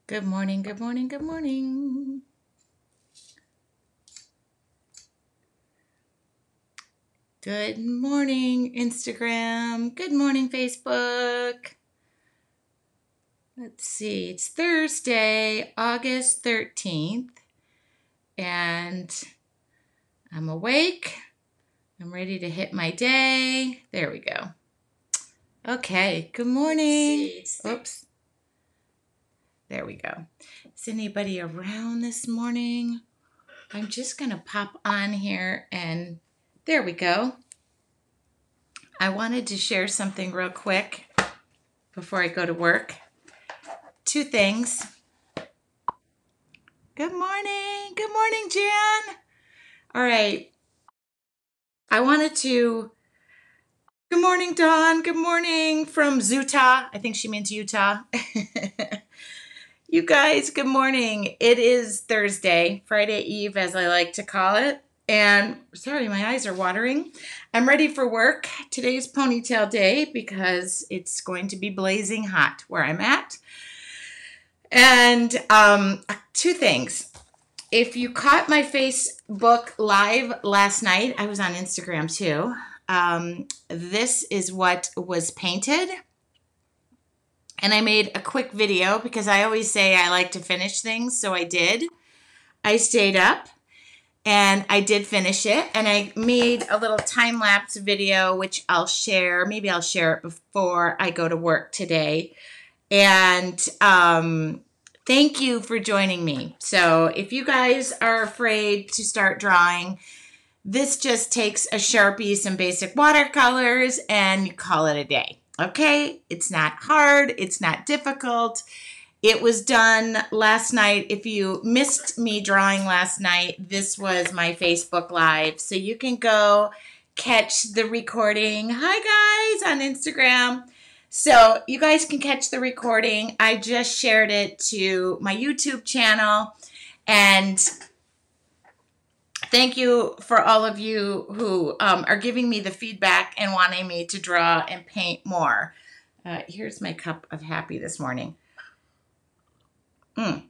Good morning, good morning, good morning. Good morning, Instagram. Good morning, Facebook. Let's see, it's Thursday, August 13th, and I'm awake. I'm ready to hit my day. There we go. Okay, good morning. Oops. There we go. Is anybody around this morning? I'm just going to pop on here and there we go. I wanted to share something real quick before I go to work. Two things. Good morning. Good morning, Jan. All right. I wanted to. Good morning, Dawn. Good morning from Utah. I think she means Utah. You guys, good morning. It is Thursday, Friday Eve, as I like to call it. And sorry, my eyes are watering. I'm ready for work. Today's ponytail day because it's going to be blazing hot where I'm at. And two things. If you caught my Facebook live last night, I was on Instagram too. This is what was painted. And I made a quick video because I always say I like to finish things, so I did. I stayed up and I did finish it. And I made a little time-lapse video, which I'll share. Maybe I'll share it before I go to work today. And thank you for joining me. So if you guys are afraid to start drawing, this just takes a Sharpie, some basic watercolors, and you call it a day. Okay? It's not hard. It's not difficult. It was done last night. If you missed me drawing last night, this was my Facebook Live. So you can go catch the recording. Hi, guys, on Instagram. So you guys can catch the recording. I just shared it to my YouTube channel. And thank you for all of you who are giving me the feedback and wanting me to draw and paint more. Here's my cup of happy this morning. I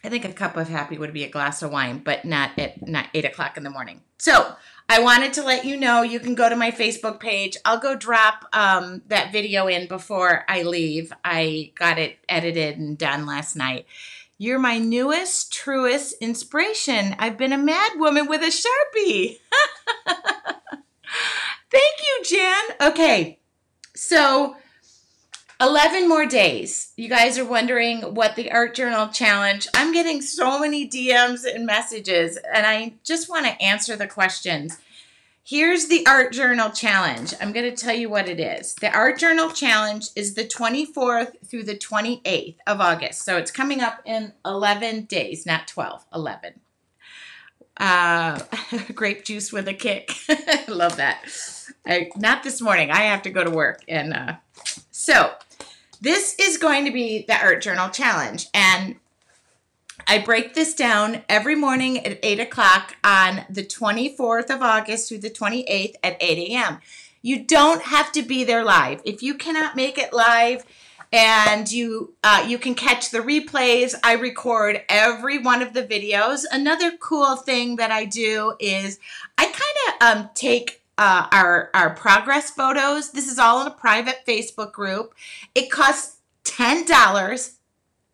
think a cup of happy would be a glass of wine, but not 8 o'clock in the morning. So I wanted to let you know you can go to my Facebook page. I'll go drop that video in before I leave. I got it edited and done last night. You're my newest, truest inspiration. I've been a mad woman with a Sharpie. Thank you, Jan. Okay, so 11 more days. You guys are wondering what the Art Journal Challenge. I'm getting so many DMs and messages, and I just want to answer the questions. Here's the Art Journal Challenge. I'm going to tell you what it is. The Art Journal Challenge is the 24th through the 28th of August. So it's coming up in 11 days, not 12, 11. Grape juice with a kick. Love that. Not this morning. I have to go to work. And so this is going to be the Art Journal Challenge. And I break this down every morning at 8 o'clock on the 24th of August through the 28th at 8 a.m. You don't have to be there live. If you cannot make it live and you can catch the replays, I record every one of the videos. Another cool thing that I do is I kind of take our progress photos. This is all in a private Facebook group. It costs $10.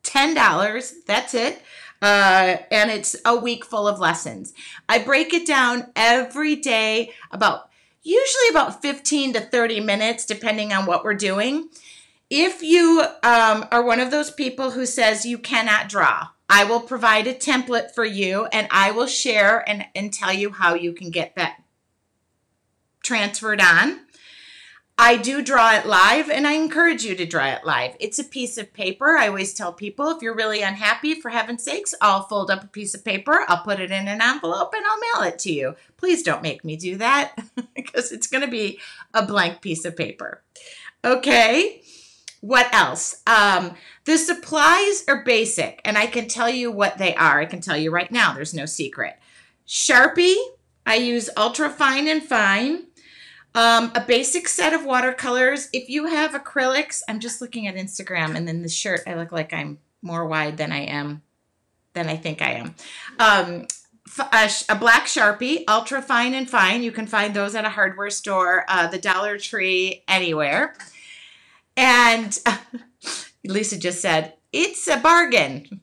$10, that's it. And it's a week full of lessons. I break it down every day, usually about 15 to 30 minutes, depending on what we're doing. If you are one of those people who says you cannot draw, I will provide a template for you, and I will share and tell you how you can get that transferred on. I do draw it live, and I encourage you to draw it live. It's a piece of paper. I always tell people, if you're really unhappy, for heaven's sakes, I'll fold up a piece of paper, I'll put it in an envelope, and I'll mail it to you. Please don't make me do that because it's going to be a blank piece of paper. Okay, what else? The supplies are basic, and I can tell you what they are. I can tell you right now. There's no secret. Sharpie, I use ultra fine and fine. A basic set of watercolors. If you have acrylics, I'm just looking at Instagram, and then the shirt, I look like I'm more wide than I think I am. A black Sharpie, ultra fine and fine. You can find those at a hardware store, the Dollar Tree, anywhere. And Lisa just said, it's a bargain.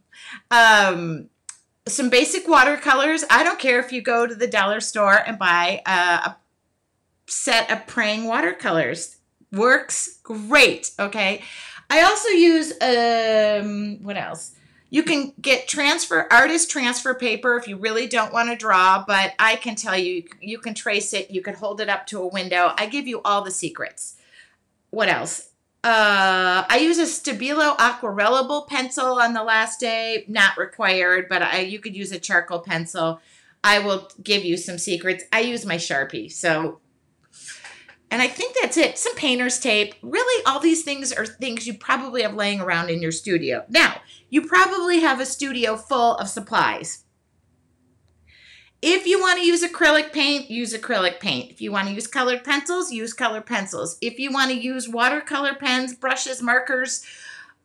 Some basic watercolors. I don't care if you go to the dollar store and buy a set of praying watercolors. Works great, okay? I also use, what else? You can get artist transfer paper if you really don't want to draw, but I can tell you, you can trace it. You can hold it up to a window. I give you all the secrets. What else? I use a Stabilo aquarellable pencil on the last day. Not required, but you could use a charcoal pencil. I will give you some secrets. I use my Sharpie, so... And I think that's it. Some painter's tape. Really, all these things are things you probably have laying around in your studio. Now, you probably have a studio full of supplies. If you want to use acrylic paint, use acrylic paint. If you want to use colored pencils, use colored pencils. If you want to use watercolor pens, brushes, markers,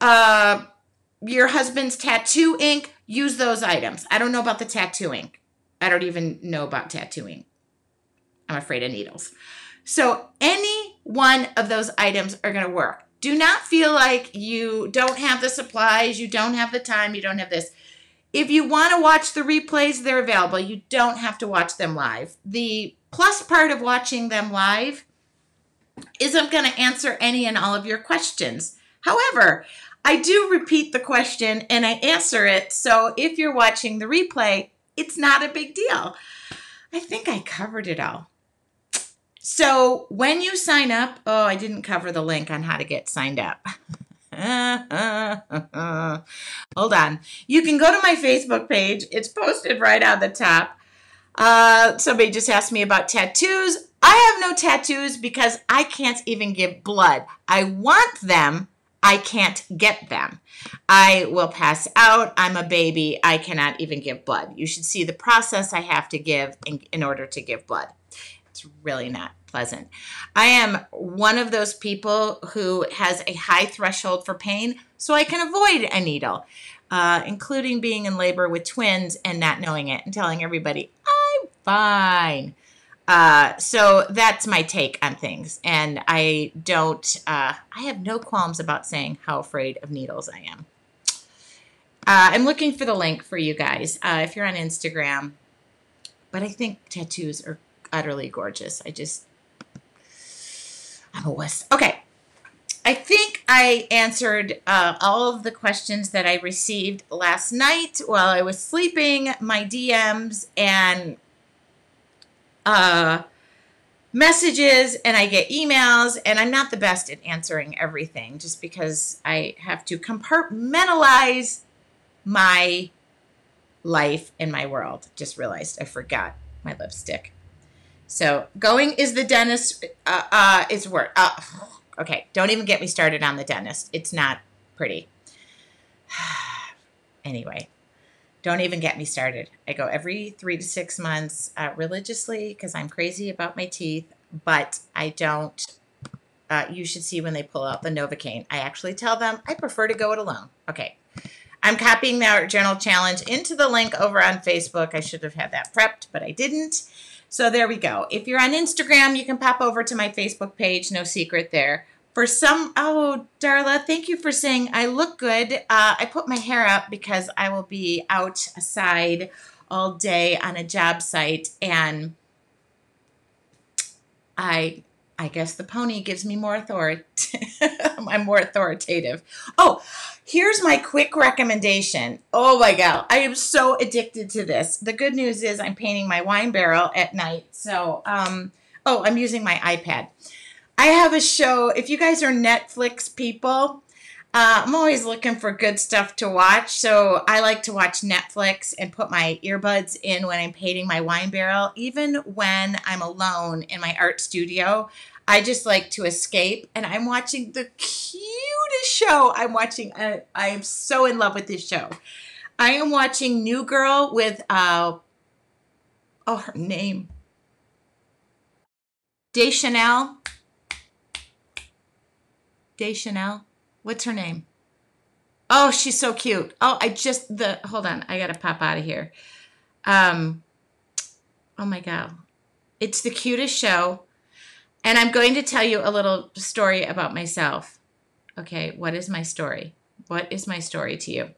your husband's tattoo ink, use those items. I don't know about the tattoo ink. I don't even know about tattooing. I'm afraid of needles. So any one of those items are going to work. Do not feel like you don't have the supplies, you don't have the time, you don't have this. If you want to watch the replays, they're available. You don't have to watch them live. The plus part of watching them live is I'm going to answer any and all of your questions. However, I do repeat the question and I answer it. So if you're watching the replay, it's not a big deal. I think I covered it all. So when you sign up, oh, I didn't cover the link on how to get signed up. Hold on. You can go to my Facebook page. It's posted right on the top. Somebody just asked me about tattoos. I have no tattoos because I can't even give blood. I want them. I can't get them. I will pass out. I'm a baby. I cannot even give blood. You should see the process I have to give in order to give blood. It's really not pleasant. I am one of those people who has a high threshold for pain, so I can avoid a needle, including being in labor with twins and not knowing it and telling everybody, I'm fine. So that's my take on things. And I have no qualms about saying how afraid of needles I am. I'm looking for the link for you guys if you're on Instagram, but I think tattoos are utterly gorgeous. I'm a wuss. Okay. I think I answered all of the questions that I received last night while I was sleeping, my DMs and messages, and I get emails, and I'm not the best at answering everything just because I have to compartmentalize my life and my world. Just realized I forgot my lipstick. So going is the dentist is work. Okay, don't even get me started on the dentist. It's not pretty. Anyway, don't even get me started. I go every 3 to 6 months religiously because I'm crazy about my teeth, but I don't. You should see when they pull out the Novocaine. I actually tell them I prefer to go it alone. Okay. I'm copying the journal challenge into the link over on Facebook. I should have had that prepped, but I didn't. So there we go. If you're on Instagram, you can pop over to my Facebook page. No secret there. For some, oh, Darla, thank you for saying I look good. I put my hair up because I will be outside all day on a job site, and I guess the pony gives me more authority. I'm more authoritative. Oh, here's my quick recommendation. Oh my God, I am so addicted to this. The good news is I'm painting my wine barrel at night. So, I'm using my iPad. I have a show. If you guys are Netflix people, I'm always looking for good stuff to watch. So I like to watch Netflix and put my earbuds in when I'm painting my wine barrel. Even when I'm alone in my art studio, I just like to escape, and I'm watching the cutest show. I am so in love with this show. I am watching New Girl with, her name, Deschanel. What's her name? Oh, she's so cute. Oh, hold on. I got to pop out of here. Oh my God. It's the cutest show. And I'm going to tell you a little story about myself. Okay, what is my story? What is my story to you?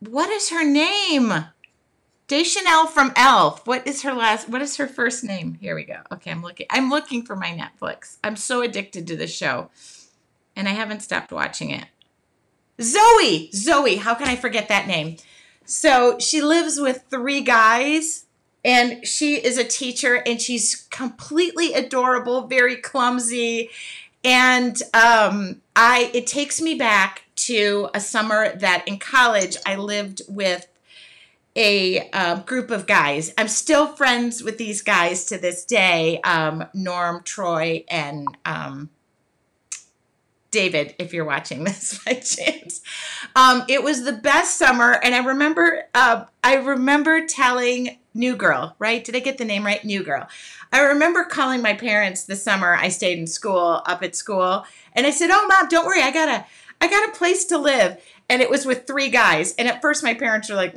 What is her name? Deschanel from Elf. What is her first name? Here we go. Okay, I'm looking for my Netflix. I'm so addicted to this show. And I haven't stopped watching it. Zoe. How can I forget that name? So she lives with 3 guys, and she is a teacher, and she's completely adorable, very clumsy. And it takes me back to a summer that in college I lived with a group of guys. I'm still friends with these guys to this day, Norm, Troy, and David, if you're watching this by chance. It was the best summer, and I remember telling New Girl, right? Did I get the name right? New Girl. I remember calling my parents the summer I stayed in school, up at school, and I said, "Oh, Mom, don't worry, I got a place to live." And it was with 3 guys. And at first my parents were like,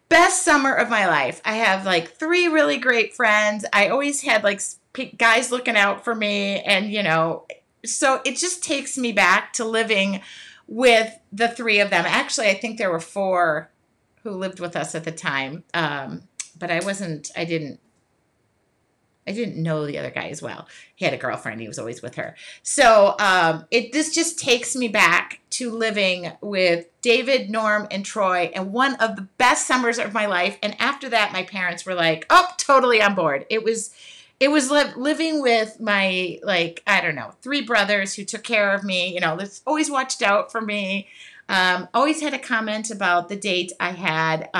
best summer of my life. I have like 3 really great friends. I always had like guys looking out for me, and so it just takes me back to living with the 3 of them. Actually, I think there were 4 who lived with us at the time. But I didn't know the other guy as well. He had a girlfriend. He was always with her. So this just takes me back to living with David, Norm, and Troy, and one of the best summers of my life. And after that, my parents were like, "Oh, totally on board." It was living with my, 3 brothers who took care of me, always watched out for me, always had a comment about the date I had.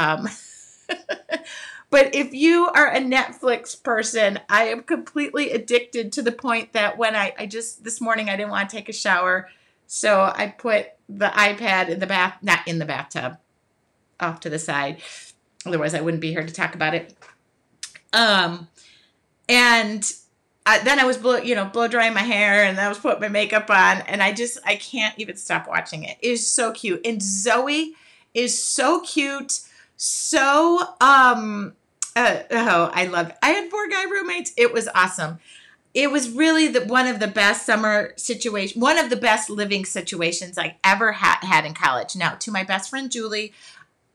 But if you are a Netflix person, I am completely addicted to the point that when this morning I didn't want to take a shower, so I put the iPad not in the bathtub, off to the side. Otherwise I wouldn't be here to talk about it. And then I was blow drying my hair, and I was putting my makeup on, and I can't even stop watching it. It is so cute. And Zoe is so cute. So, I love it. I had 4 guy roommates. It was awesome. It was really one of the best summer situation, one of the best living situations I ever had in college. Now, to my best friend, Julie,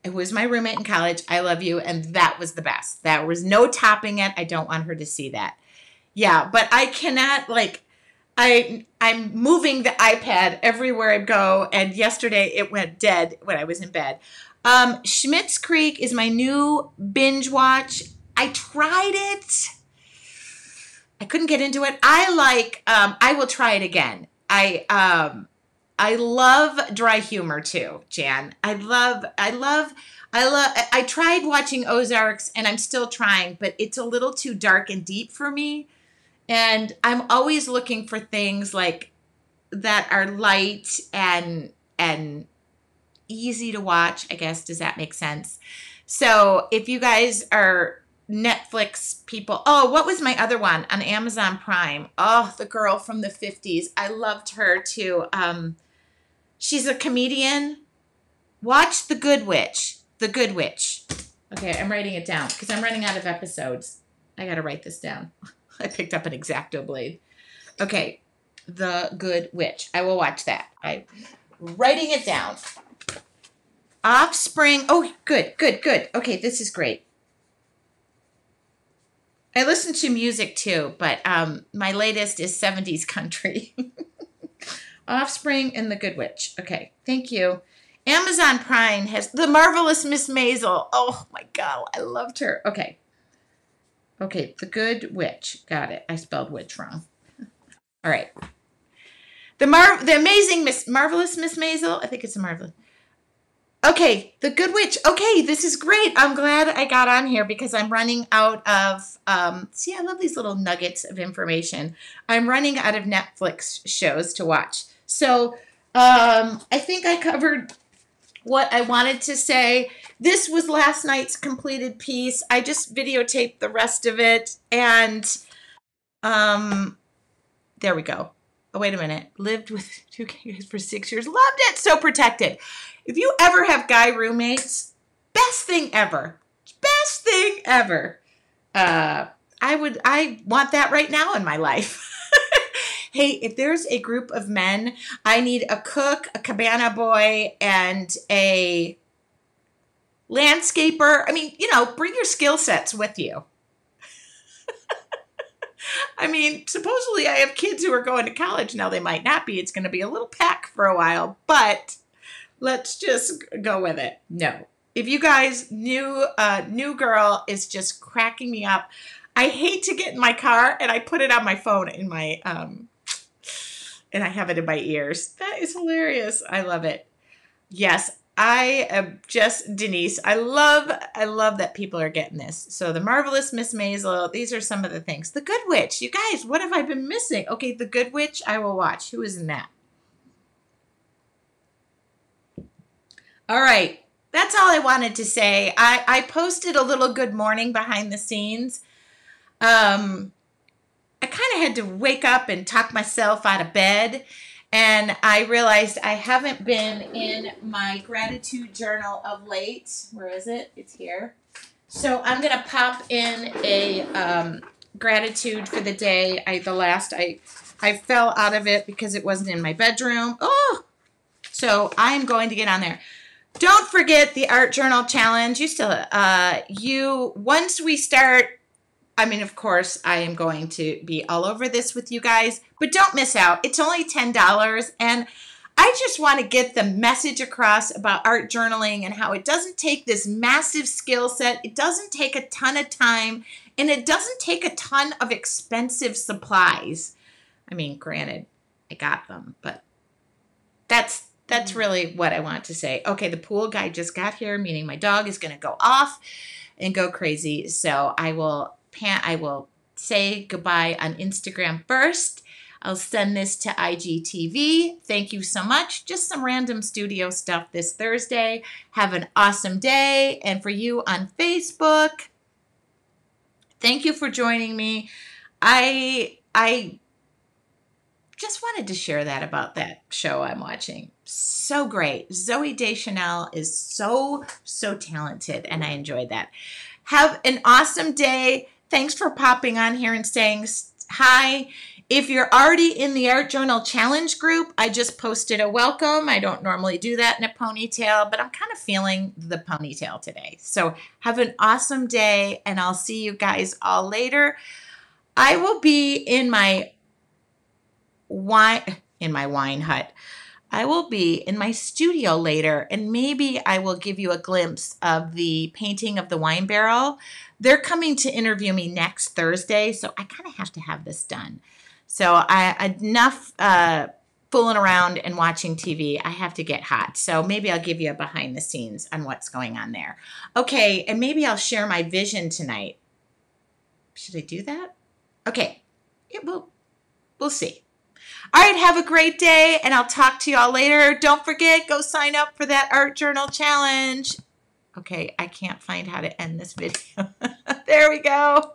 who was my roommate in college, I love you. And that was the best. There was no topping it. I don't want her to see that. Yeah, but I cannot, I'm moving the iPad everywhere I go. And yesterday it went dead when I was in bed. Schitt's Creek is my new binge watch. I tried it. I couldn't get into it. I will try it again. I love dry humor too, Jan. I tried watching Ozarks, and I'm still trying, but it's a little too dark and deep for me. And I'm always looking for things like that are light and easy to watch, I guess. Does that make sense? So if you guys are Netflix people, what was my other one on Amazon Prime? Oh, the girl from the 50s. I loved her too. She's a comedian. Watch The Good Witch. The Good Witch. Okay, I'm writing it down because I'm running out of episodes. I got to write this down. I picked up an X-Acto blade. Okay, The Good Witch. I will watch that. I'm writing it down. Offspring. Oh, good. Okay, this is great. I listen to music too, but my latest is 70s country. Offspring and The Good Witch. Okay, thank you. Amazon Prime has The Marvelous Miss Maisel. Oh my God, I loved her. Okay, The Good Witch. Got it. I spelled witch wrong. All right. The Amazing Marvelous Miss Maisel. I think it's a marvelous. Okay, The Good Witch. Okay, this is great. I'm glad I got on here because I'm running out of, I love these little nuggets of information. I'm running out of Netflix shows to watch. So I think I covered what I wanted to say. This was last night's completed piece. I just videotaped the rest of it, and there we go. Oh, wait a minute. Lived with 2 guys for 6 years. Loved it. So protected. If you ever have guy roommates, best thing ever. Best thing ever. I want that right now in my life. Hey, if there's a group of men, I need a cook, a cabana boy, and a landscaper. I mean, you know, bring your skill sets with you. I mean, supposedly I have kids who are going to college. Now they might not be. It's going to be a little pack for a while, but let's just go with it. No. If you guys new girl is just cracking me up. I hate to get in my car and I put it on my phone in my and I have it in my ears. That is hilarious. I love it. Yes, I am just Denise. I love that people are getting this. So the Marvelous Miss Maisel, these are some of the things. The Good Witch. You guys, what have I been missing? Okay, The Good Witch, I will watch. Who is in that? All right. That's all I wanted to say. I posted a little good morning behind the scenes. I kind of had to wake up and talk myself out of bed, and I realized I haven't been in my gratitude journal of late. Where is it? It's here. So I'm going to pop in a gratitude for the day. I fell out of it because it wasn't in my bedroom. Oh! So I'm going to get on there. Don't forget the art journal challenge. Once we start, I mean, of course, I am going to be all over this with you guys, but don't miss out. It's only $10, and I just want to get the message across about art journaling and how it doesn't take this massive skill set. It doesn't take a ton of time, and it doesn't take a ton of expensive supplies. I mean, granted, I got them, but that's really what I want to say. Okay, the pool guy just got here, meaning my dog is going to go off and go crazy, so I will say goodbye on Instagram first. I'll send this to IGTV. Thank you so much. Just some random studio stuff this Thursday. Have an awesome day. And for you on Facebook, thank you for joining me. I just wanted to share that about that show I'm watching. So great. Zooey Deschanel is so talented, and I enjoyed that. Have an awesome day. Thanks for popping on here and saying hi. If you're already in the Art Journal Challenge group, I just posted a welcome. I don't normally do that in a ponytail, but I'm kind of feeling the ponytail today. So have an awesome day, and I'll see you guys all later. I will be in my wine hut. I will be in my studio later, and maybe I will give you a glimpse of the painting of the wine barrel. They're coming to interview me next Thursday, so I kind of have to have this done. So enough fooling around and watching TV. I have to get hot. So maybe I'll give you a behind the scenes on what's going on there. Okay, and maybe I'll share my vision tonight. Should I do that? Okay, we'll see. All right, have a great day, and I'll talk to you all later. Don't forget, go sign up for that Art Journal Challenge. Okay, I can't find how to end this video. There we go.